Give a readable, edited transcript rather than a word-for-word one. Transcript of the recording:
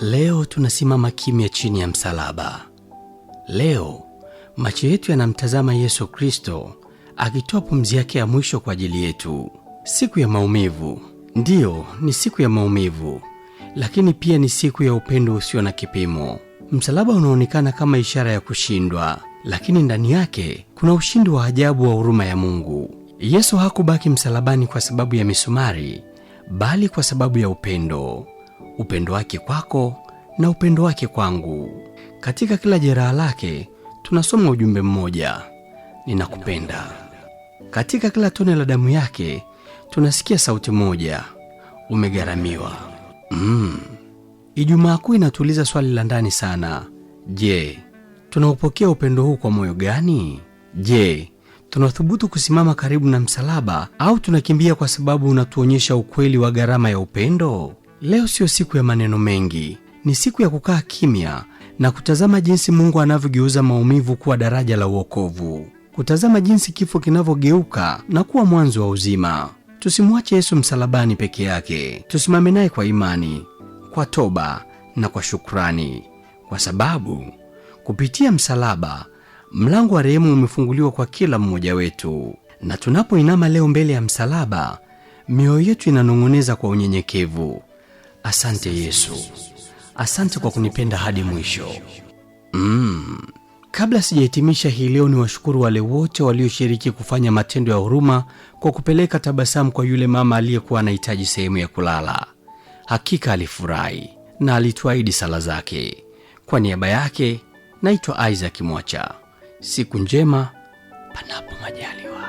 Leo tunasimama kimya chini ya msalaba. Leo macho yetu yanamtazama Yesu Kristo akitoa pumzi yake ya mwisho kwa ajili yetu. Siku ya maumivu. Ndiyo, ni siku ya maumivu, lakini pia ni siku ya upendo usio na kipimo. Msalaba unaonekana kama ishara ya kushindwa, lakini ndani yake kuna ushindi wa ajabu wa huruma ya Mungu. Yesu hakubaki msalabani kwa sababu ya misumari, bali kwa sababu ya upendo. Upendo wake kwako na upendo wake kwangu. Katika kila jeraha lake tunasoma ujumbe mmoja: ninakupenda. Katika kila tone la damu yake tunasikia sauti moja: umegharamiwa. Ijumaa Kuu inatuuliza swali la ndani sana. Je, tunaupokea upendo huu kwa moyo gani? Je, tunathubutu kusimama karibu na msalaba, au tunakimbia kwa sababu unatuonyesha ukweli wa gharama ya upendo? Leo sio siku ya maneno mengi, ni siku ya kukaa kimya na kutazama jinsi Mungu anavyogeuza maumivu kuwa daraja la wokovu. Kutazama jinsi kifo kinavyogeuka na kuwa mwanzo wa uzima. Tusimwache Yesu msalabani peke yake. Tusimame naye kwa imani, kwa toba na kwa shukrani, kwa sababu kupitia msalaba mlango wa rehema umefunguliwa kwa kila mmoja wetu. Na tunapoinama leo mbele ya msalaba, mioyo yetu inanong'oneza kwa unyenyekevu: asante Yesu, asante kwa kunipenda hadi mwisho. Kabla sijahitimisha hii leo, ni washukuru wale wote walioshiriki kufanya matendo ya huruma kwa kupeleka tabasamu kwa yule mama aliyekuwa anahitaji sehemu ya kulala. Hakika alifurahi na alituahidi sala zake. Kwa niaba yake, naitwa Isaac Mwacha. Siku njema, panapo majaliwa.